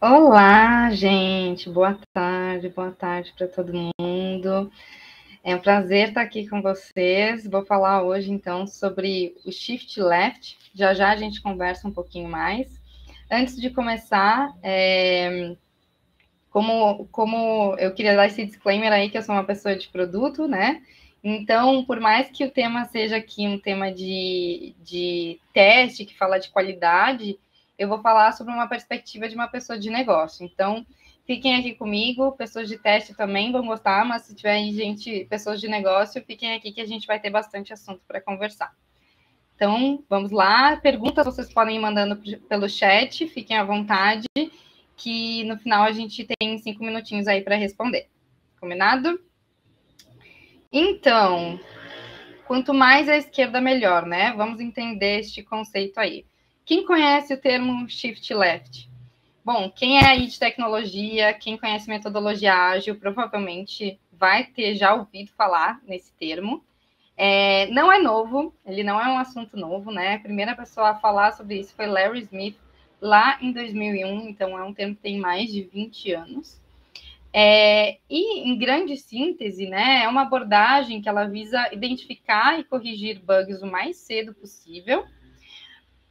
Olá, gente. Boa tarde para todo mundo. É um prazer estar aqui com vocês. Vou falar hoje, então, sobre o Shift Left. Já já a gente conversa um pouquinho mais. Antes de começar, como eu queria dar esse disclaimer aí, que eu sou uma pessoa de produto, né? Então, por mais que o tema seja aqui um tema de teste, que fala de qualidade, eu vou falar sobre uma perspectiva de uma pessoa de negócio. Então, fiquem aqui comigo, pessoas de teste também vão gostar, mas se tiver aí gente, pessoas de negócio, fiquem aqui que a gente vai ter bastante assunto para conversar. Então, vamos lá. Perguntas vocês podem ir mandando pelo chat, fiquem à vontade, que no final a gente tem 5 minutinhos aí para responder. Combinado? Então, quanto mais à esquerda, melhor, né? Vamos entender este conceito aí. Quem conhece o termo Shift Left? Bom, quem é aí de tecnologia, quem conhece metodologia ágil, provavelmente vai ter já ouvido falar nesse termo. Não é novo, ele não é um assunto novo, né? A primeira pessoa a falar sobre isso foi Larry Smith, lá em 2001, então é um termo que tem mais de 20 anos. E, em grande síntese, né, é uma abordagem que ela visa identificar e corrigir bugs o mais cedo possível,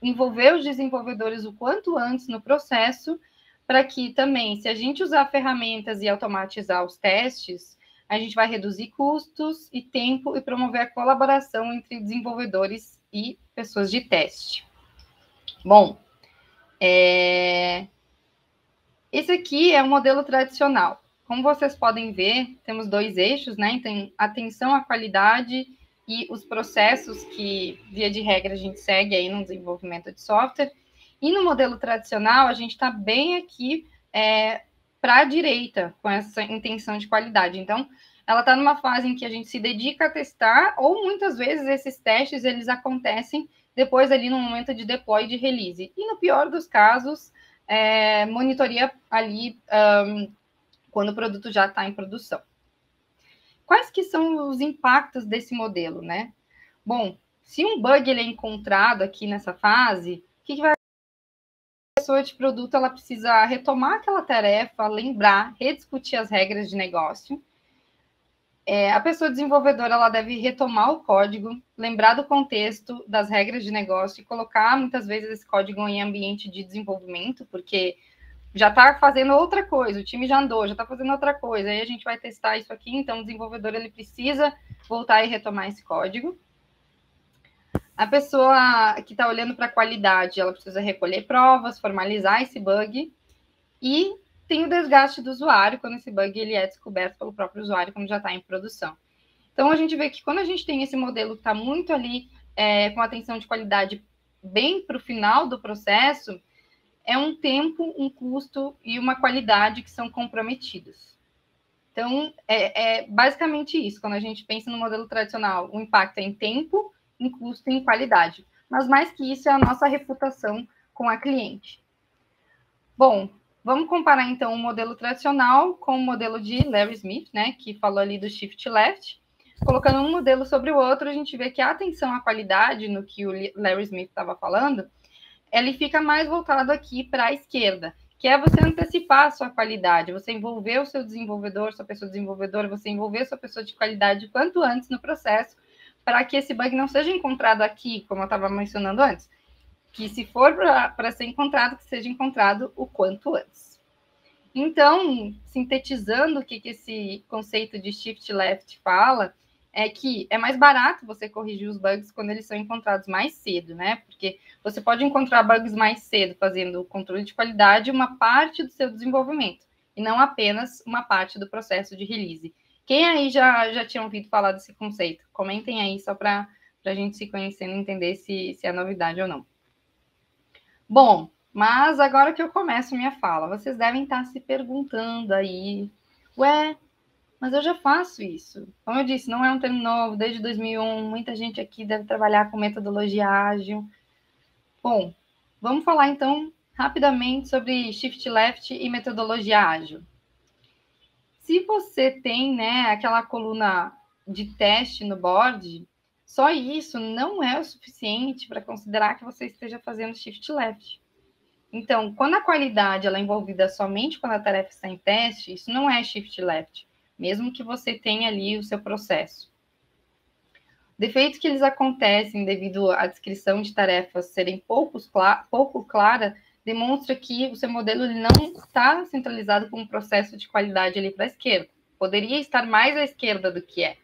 envolver os desenvolvedores o quanto antes no processo, para que também, se a gente usar ferramentas e automatizar os testes, a gente vai reduzir custos e tempo e promover a colaboração entre desenvolvedores e pessoas de teste. Bom, esse aqui é o modelo tradicional. Como vocês podem ver, temos dois eixos, né? Então, atenção à qualidade e os processos que, via de regra, a gente segue aí no desenvolvimento de software. E no modelo tradicional, a gente está bem aqui para a direita, com essa intenção de qualidade. Então, ela está numa fase em que a gente se dedica a testar, ou muitas vezes esses testes eles acontecem depois ali no momento de deploy de release. E no pior dos casos, monitoria ali quando o produto já está em produção. Quais que são os impactos desse modelo, né? Bom, se um bug ele é encontrado aqui nessa fase, o que vai acontecer? A pessoa de produto ela precisa retomar aquela tarefa, lembrar, rediscutir as regras de negócio. A pessoa desenvolvedora ela deve retomar o código, lembrar do contexto, das regras de negócio e colocar muitas vezes esse código em ambiente de desenvolvimento, porque já está fazendo outra coisa, o time já andou, já está fazendo outra coisa, aí a gente vai testar isso aqui, então o desenvolvedor ele precisa voltar e retomar esse código. A pessoa que está olhando para a qualidade, ela precisa recolher provas, formalizar esse bug, e tem o desgaste do usuário, quando esse bug ele é descoberto pelo próprio usuário, quando já está em produção. Então, a gente vê que quando a gente tem esse modelo que está muito ali, com atenção de qualidade bem para o final do processo, é um tempo, um custo e uma qualidade que são comprometidos. Então, é basicamente isso. Quando a gente pensa no modelo tradicional, o impacto é em tempo, em custo e em qualidade. Mas mais que isso, é a nossa reputação com a cliente. Bom, vamos comparar, então, o modelo tradicional com o modelo de Larry Smith, né, que falou ali do Shift Left. Colocando um modelo sobre o outro, a gente vê que a atenção à qualidade, no que o Larry Smith estava falando, ele fica mais voltado aqui para a esquerda, que é você antecipar a sua qualidade, você envolver o seu desenvolvedor, sua pessoa desenvolvedora, você envolver sua pessoa de qualidade quanto antes no processo, para que esse bug não seja encontrado aqui, como eu estava mencionando antes, que se for para ser encontrado, que seja encontrado o quanto antes. Então, sintetizando o que esse conceito de shift left fala, é que é mais barato você corrigir os bugs quando eles são encontrados mais cedo, né? Porque você pode encontrar bugs mais cedo fazendo o controle de qualidade uma parte do seu desenvolvimento, e não apenas uma parte do processo de release. Quem aí já tinha ouvido falar desse conceito? Comentem aí só para a gente se conhecendo e entender se é novidade ou não. Bom, mas agora que eu começo minha fala, vocês devem estar se perguntando aí, ué, mas eu já faço isso. Como eu disse, não é um termo novo, desde 2001, muita gente aqui deve trabalhar com metodologia ágil. Bom, vamos falar então rapidamente sobre Shift Left e metodologia ágil. Se você tem, né, aquela coluna de teste no board, só isso não é o suficiente para considerar que você esteja fazendo Shift Left. Então, quando a qualidade ela é envolvida somente quando a tarefa está em teste, isso não é shift left, mesmo que você tenha ali o seu processo. Defeitos que eles acontecem devido à descrição de tarefas serem pouco clara, demonstra que o seu modelo ele não está centralizado com um processo de qualidade ali para a esquerda. Poderia estar mais à esquerda do que é.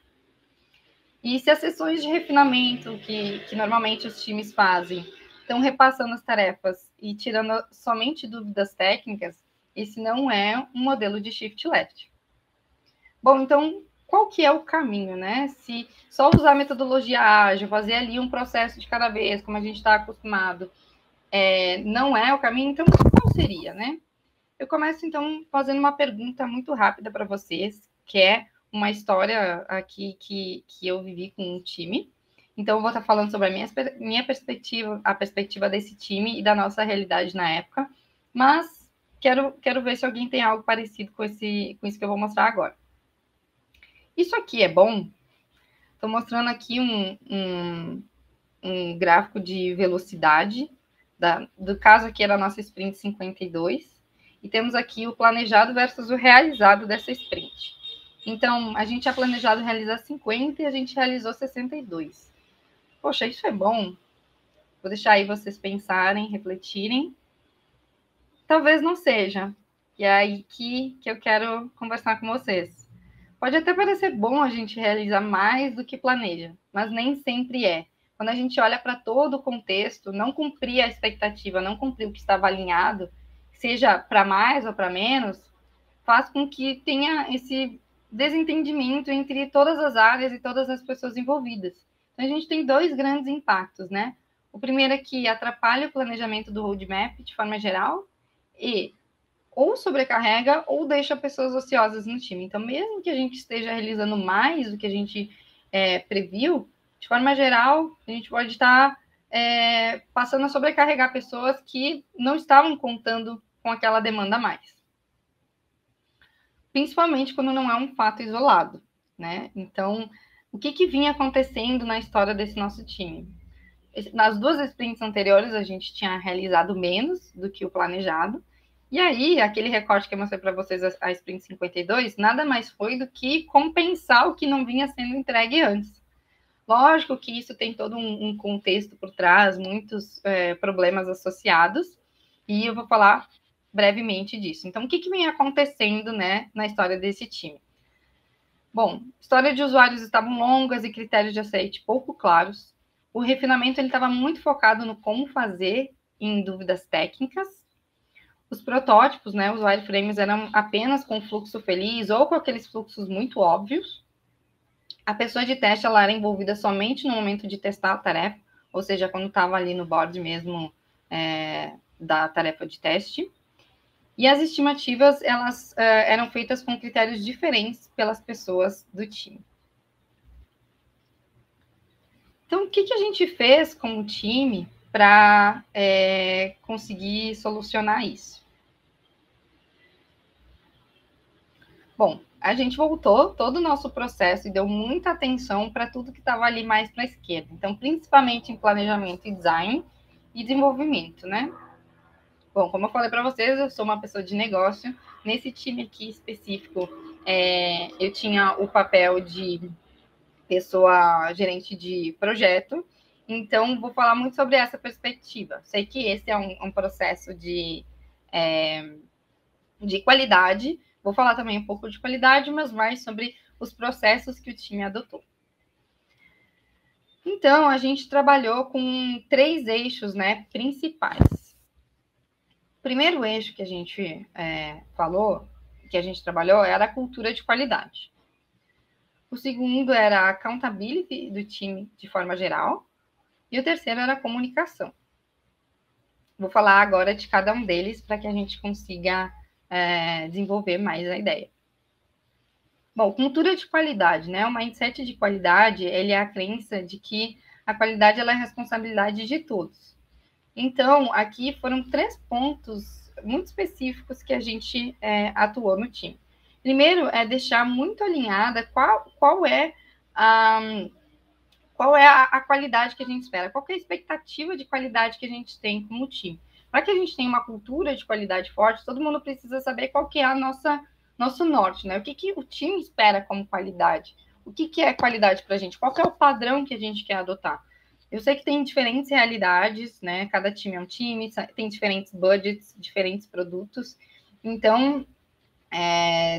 E se as sessões de refinamento que normalmente os times fazem estão repassando as tarefas e tirando somente dúvidas técnicas, esse não é um modelo de shift left. Bom, então, qual que é o caminho, né? Se só usar a metodologia ágil, fazer ali um processo de cada vez, como a gente está acostumado, não é o caminho, então qual seria, né? Eu começo, então, fazendo uma pergunta muito rápida para vocês, que é uma história aqui que eu vivi com um time. Então, eu vou estar falando sobre a minha perspectiva, a perspectiva desse time e da nossa realidade na época, mas quero ver se alguém tem algo parecido com isso que eu vou mostrar agora. Isso aqui é bom? Estou mostrando aqui um gráfico de velocidade, do caso aqui era a nossa sprint 52, e temos aqui o planejado versus o realizado dessa sprint. Então, a gente tinha planejado realizar 50 e a gente realizou 62. Poxa, isso é bom? Vou deixar aí vocês pensarem, refletirem. Talvez não seja. E é aí que eu quero conversar com vocês. Pode até parecer bom a gente realizar mais do que planeja, mas nem sempre é. Quando a gente olha para todo o contexto, não cumprir a expectativa, não cumprir o que estava alinhado, seja para mais ou para menos, faz com que tenha esse desentendimento entre todas as áreas e todas as pessoas envolvidas. Então, a gente tem dois grandes impactos, né? O primeiro é que atrapalha o planejamento do roadmap de forma geral e ou sobrecarrega ou deixa pessoas ociosas no time. Então, mesmo que a gente esteja realizando mais do que a gente previu, de forma geral, a gente pode estar passando a sobrecarregar pessoas que não estavam contando com aquela demanda a mais. Principalmente quando não é um fato isolado, né? Então, o que vinha acontecendo na história desse nosso time? Nas duas sprints anteriores, a gente tinha realizado menos do que o planejado, e aí, aquele recorte que eu mostrei para vocês, a Sprint 52, nada mais foi do que compensar o que não vinha sendo entregue antes. Lógico que isso tem todo um contexto por trás, muitos problemas associados, e eu vou falar brevemente disso. Então, o que vem acontecendo, né, na história desse time? Bom, história de usuários estavam longas e critérios de aceite pouco claros. O refinamento estava muito focado no como fazer em dúvidas técnicas. Os protótipos, né, os wireframes, eram apenas com fluxo feliz ou com aqueles fluxos muito óbvios. A pessoa de teste ela era envolvida somente no momento de testar a tarefa, ou seja, quando estava ali no board mesmo da tarefa de teste. E as estimativas elas eram feitas com critérios diferentes pelas pessoas do time. Então, o que a gente fez como time para conseguir solucionar isso? Bom, a gente voltou todo o nosso processo e deu muita atenção para tudo que estava ali mais para a esquerda. Então, principalmente em planejamento e design e desenvolvimento, né? Bom, como eu falei para vocês, eu sou uma pessoa de negócio. Nesse time aqui específico, eu tinha o papel de pessoa gerente de projeto. Então, vou falar muito sobre essa perspectiva. Sei que esse é um processo de qualidade. Vou falar também um pouco de qualidade, mas mais sobre os processos que o time adotou. Então, a gente trabalhou com 3 eixos, né, principais. O primeiro eixo que a gente que a gente trabalhou, era a cultura de qualidade. O segundo era a accountability do time de forma geral. E o terceiro era a comunicação. Vou falar agora de cada um deles para que a gente consiga desenvolver mais a ideia. Bom, cultura de qualidade, né? O mindset de qualidade, ele é a crença de que a qualidade ela é a responsabilidade de todos. Então, aqui foram 3 pontos muito específicos que a gente atuou no time. Primeiro, é deixar muito alinhada qual é a qualidade que a gente espera, qual é a expectativa de qualidade que a gente tem como time. para que a gente tenha uma cultura de qualidade forte, todo mundo precisa saber qual que é nosso norte, né? O que o time espera como qualidade? O que é qualidade para a gente? Qual que é o padrão que a gente quer adotar? Eu sei que tem diferentes realidades, né? Cada time é um time, tem diferentes budgets, diferentes produtos. Então,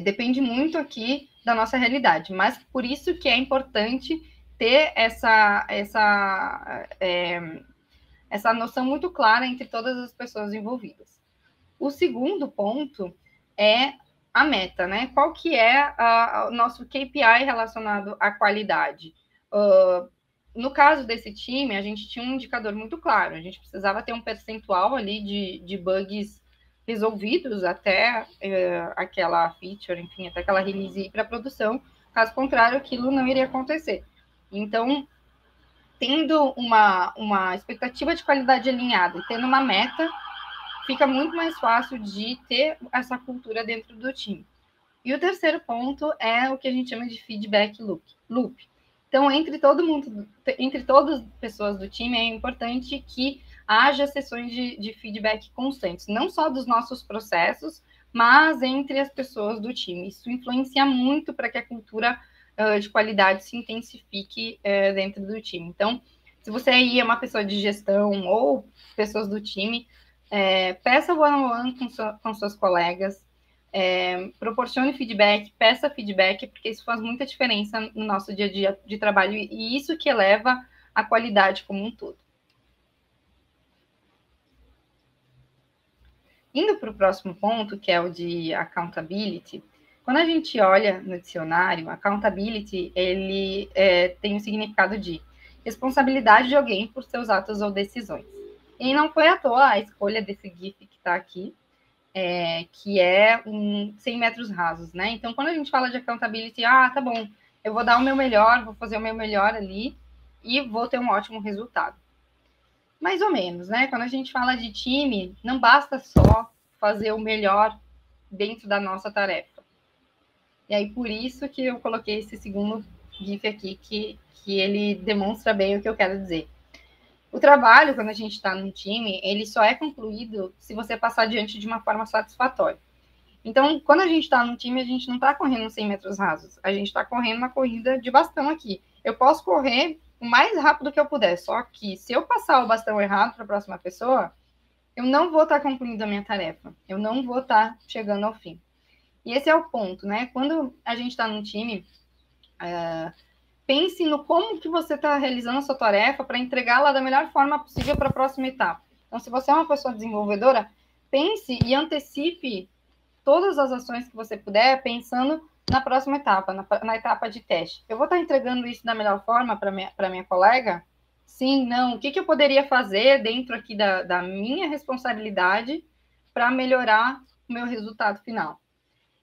depende muito aqui da nossa realidade. Mas por isso que é importante ter essa noção muito clara entre todas as pessoas envolvidas. O segundo ponto é a meta, né? Qual que é o nosso KPI relacionado à qualidade? No caso desse time, a gente tinha um indicador muito claro. A gente precisava ter um percentual ali de bugs resolvidos até aquela feature, enfim, até aquela release ir para produção. Caso contrário, aquilo não iria acontecer. Então, tendo uma expectativa de qualidade alinhada e tendo uma meta, fica muito mais fácil de ter essa cultura dentro do time. E o terceiro ponto é o que a gente chama de feedback loop. Então, entre todas as pessoas do time, é importante que haja sessões de feedback constantes, não só dos nossos processos, mas entre as pessoas do time. Isso influencia muito para que a cultura de qualidade se intensifique dentro do time. Então, se você aí é uma pessoa de gestão ou pessoas do time, peça one-on-one com suas colegas, proporcione feedback, peça feedback, porque isso faz muita diferença no nosso dia a dia de trabalho e isso que eleva a qualidade como um todo. Indo para o próximo ponto, que é o de accountability, quando a gente olha no dicionário, accountability, ele tem o significado de responsabilidade de alguém por seus atos ou decisões. E não foi à toa a escolha desse GIF que está aqui, que é 100 metros rasos, né? Então, quando a gente fala de accountability, tá bom, eu vou dar o meu melhor, vou fazer o meu melhor ali e vou ter um ótimo resultado. Mais ou menos, né? Quando a gente fala de time, não basta só fazer o melhor dentro da nossa tarefa. E aí, por isso que eu coloquei esse segundo GIF aqui, que ele demonstra bem o que eu quero dizer. O trabalho, quando a gente está num time, ele só é concluído se você passar adiante de uma forma satisfatória. Então, quando a gente está num time, a gente não está correndo 100 metros rasos. A gente está correndo uma corrida de bastão aqui. Eu posso correr o mais rápido que eu puder, só que se eu passar o bastão errado para a próxima pessoa, eu não vou estar concluindo a minha tarefa. Eu não vou estar chegando ao fim. E esse é o ponto, né? Quando a gente está num time, pense no como que você está realizando a sua tarefa para entregá-la da melhor forma possível para a próxima etapa. Então, se você é uma pessoa desenvolvedora, pense e antecipe todas as ações que você puder, pensando na próxima etapa, na etapa de teste. Eu vou estar entregando isso da melhor forma para minha colega? Sim, não. O que eu poderia fazer dentro aqui da minha responsabilidade para melhorar o meu resultado final?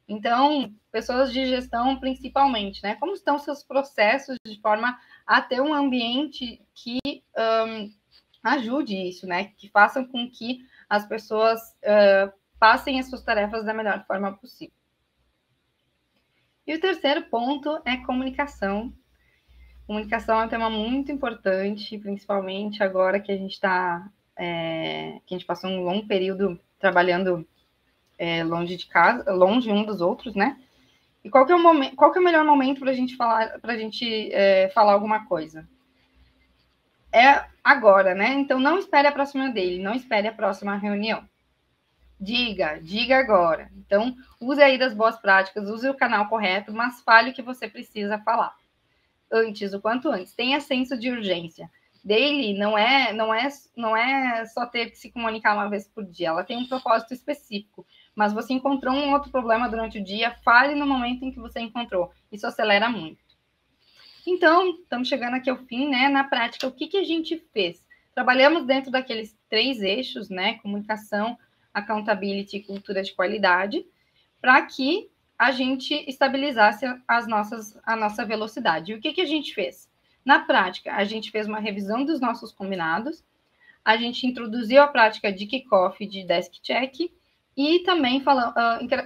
Então, pessoas de gestão, principalmente, né? Como estão seus processos de forma a ter um ambiente que ajude isso, né? Que façam com que as pessoas passem as suas tarefas da melhor forma possível. E o terceiro ponto é comunicação. Comunicação é um tema muito importante, principalmente agora que a gente que a gente passou um longo período trabalhando longe de casa, longe um dos outros, né? E qual que é o melhor momento para a gente falar alguma coisa? É agora, né? Então não espere a próxima dele, não espere a próxima reunião. Diga agora. Então, use aí das boas práticas, use o canal correto, mas fale o que você precisa falar. Antes, o quanto antes. Tenha senso de urgência. Daily não é só ter que se comunicar uma vez por dia. Ela tem um propósito específico. Mas você encontrou um outro problema durante o dia, fale no momento em que você encontrou. Isso acelera muito. Então, estamos chegando aqui ao fim, né? Na prática, o que a gente fez? Trabalhamos dentro daqueles 3 eixos, né? Comunicação, accountability e cultura de qualidade, para que a gente estabilizasse a nossa velocidade. E o que a gente fez? Na prática, a gente fez uma revisão dos nossos combinados, a gente introduziu a prática de kickoff de desk check e também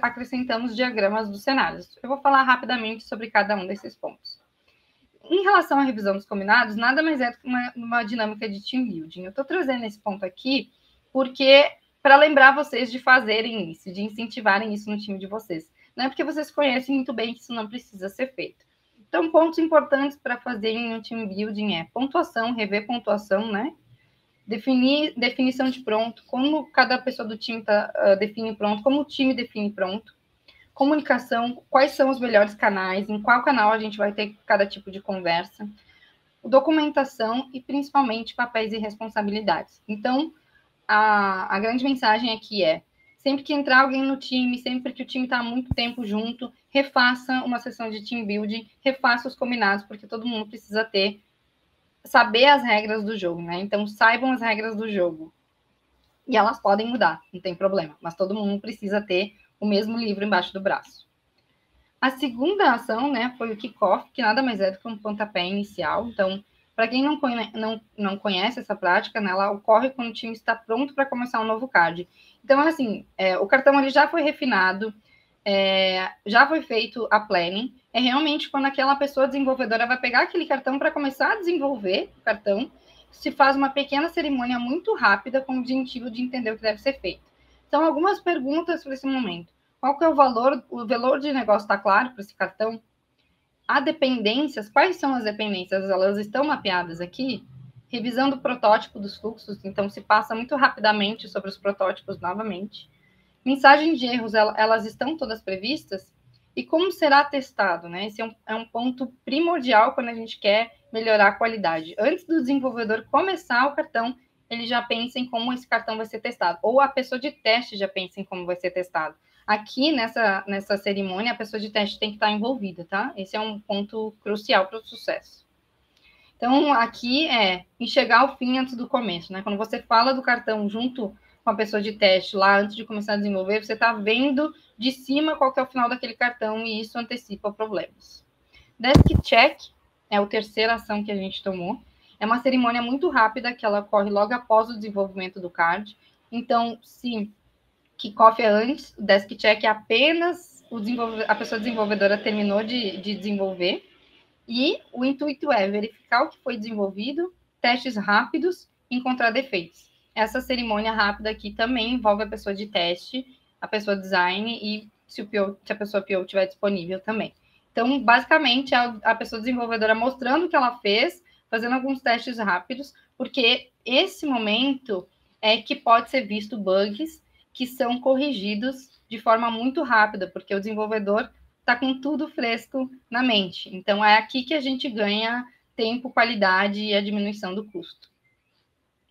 acrescentamos diagramas dos cenários. Eu vou falar rapidamente sobre cada um desses pontos. Em relação à revisão dos combinados, nada mais é do que uma dinâmica de team building. Eu estou trazendo esse ponto aqui porque para lembrar vocês de fazerem isso, de incentivarem isso no time de vocês. Não é porque vocês conhecem muito bem que isso não precisa ser feito. Então, pontos importantes para fazer em um team building é pontuação, rever pontuação, né? Definição de pronto, como cada pessoa do time define pronto, como o time define pronto. Comunicação, quais são os melhores canais, em qual canal a gente vai ter cada tipo de conversa. Documentação e, principalmente, papéis e responsabilidades. Então, a grande mensagem aqui é, sempre que entrar alguém no time, sempre que o time está há muito tempo junto, refaça uma sessão de team building, refaça os combinados, porque todo mundo precisa saber as regras do jogo, né? Então, saibam as regras do jogo. E elas podem mudar, não tem problema, mas todo mundo precisa ter o mesmo livro embaixo do braço. A segunda ação, né, foi o kickoff, que nada mais é do que um pontapé inicial. Então, para quem não conhece essa prática, né, ela ocorre quando o time está pronto para começar um novo card. Então, assim, o cartão ele já foi refinado, já foi feito a planning. É realmente quando aquela pessoa desenvolvedora vai pegar aquele cartão para começar a desenvolver o cartão, se faz uma pequena cerimônia muito rápida com o objetivo de entender o que deve ser feito. Então, algumas perguntas para esse momento. Qual que é o valor? O valor de negócio está claro para esse cartão? Há dependências? Quais são as dependências? Elas estão mapeadas aqui? Revisão do protótipo dos fluxos, então se passa muito rapidamente sobre os protótipos novamente. Mensagem de erros, elas estão todas previstas? E como será testado, né? Esse é um ponto primordial quando a gente quer melhorar a qualidade. Antes do desenvolvedor começar o cartão, ele já pensa em como esse cartão vai ser testado. Ou a pessoa de teste já pensa em como vai ser testado. Aqui, nessa cerimônia, a pessoa de teste tem que estar envolvida, tá? Esse é um ponto crucial para o sucesso. Então, aqui é enxergar o fim antes do começo, né? Quando você fala do cartão junto com a pessoa de teste lá, antes de começar a desenvolver, você está vendo de cima qual que é o final daquele cartão e isso antecipa problemas. Desk Check é a terceira ação que a gente tomou. É uma cerimônia muito rápida que ela ocorre logo após o desenvolvimento do card. Então, se kickoff é antes, o Desk Check é apenas a pessoa desenvolvedora terminou de desenvolver. E o intuito é verificar o que foi desenvolvido, testes rápidos, encontrar defeitos. Essa cerimônia rápida aqui também envolve a pessoa de teste, a pessoa design e se a pessoa PO estiver disponível também. Então, basicamente, a pessoa desenvolvedora mostrando o que ela fez, fazendo alguns testes rápidos, porque esse momento é que pode ser visto bugs que são corrigidos de forma muito rápida, porque o desenvolvedor está com tudo fresco na mente. Então, é aqui que a gente ganha tempo, qualidade e a diminuição do custo.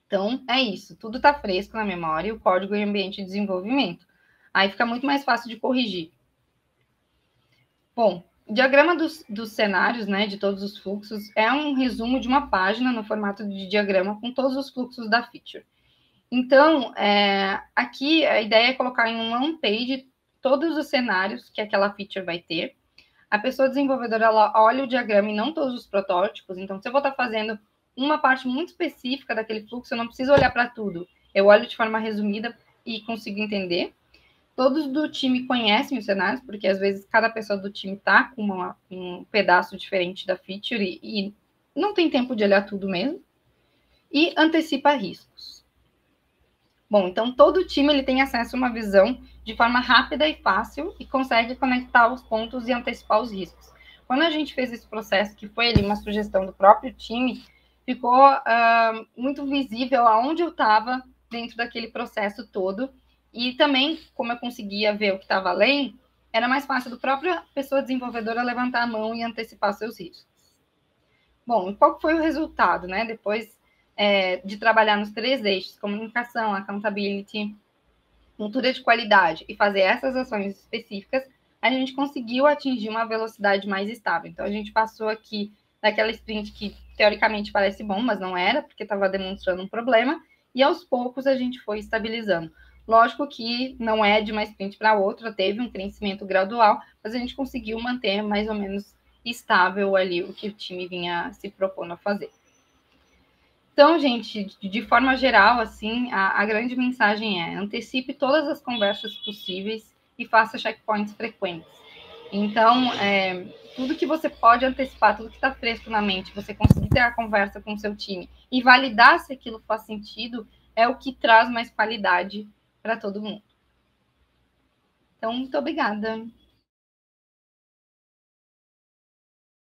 Então, é isso. Tudo está fresco na memória, o código em ambiente de desenvolvimento. Aí fica muito mais fácil de corrigir. Bom, o diagrama dos cenários, né, de todos os fluxos, é um resumo de uma página no formato de diagrama com todos os fluxos da feature. Então, aqui a ideia é colocar em uma one-page todos os cenários que aquela feature vai ter. A pessoa desenvolvedora, ela olha o diagrama e não todos os protótipos. Então, se eu vou estar fazendo uma parte muito específica daquele fluxo, eu não preciso olhar para tudo. Eu olho de forma resumida e consigo entender. Todos do time conhecem os cenários, porque às vezes cada pessoa do time está com um pedaço diferente da feature e não tem tempo de olhar tudo mesmo. E antecipa riscos. Bom, então todo time ele tem acesso a uma visão de forma rápida e fácil e consegue conectar os pontos e antecipar os riscos. Quando a gente fez esse processo, que foi ali uma sugestão do próprio time, ficou muito visível aonde eu estava dentro daquele processo todo. E também, como eu conseguia ver o que estava além, era mais fácil do própria pessoa desenvolvedora levantar a mão e antecipar seus riscos. Bom, qual foi o resultado, né? Depois de trabalhar nos 3 eixos, comunicação, accountability, cultura de qualidade e fazer essas ações específicas, a gente conseguiu atingir uma velocidade mais estável. Então, a gente passou aqui daquela sprint que, teoricamente, parece bom, mas não era, porque estava demonstrando um problema, e aos poucos a gente foi estabilizando. Lógico que não é de uma sprint para outra, teve um crescimento gradual, mas a gente conseguiu manter mais ou menos estável ali o que o time vinha se propondo a fazer. Então, gente, de forma geral, assim, a grande mensagem é: antecipe todas as conversas possíveis e faça checkpoints frequentes. Então, tudo que você pode antecipar, tudo que está fresco na mente, você conseguir ter a conversa com o seu time e validar se aquilo faz sentido, é o que traz mais qualidade para todo mundo. Então, muito obrigada.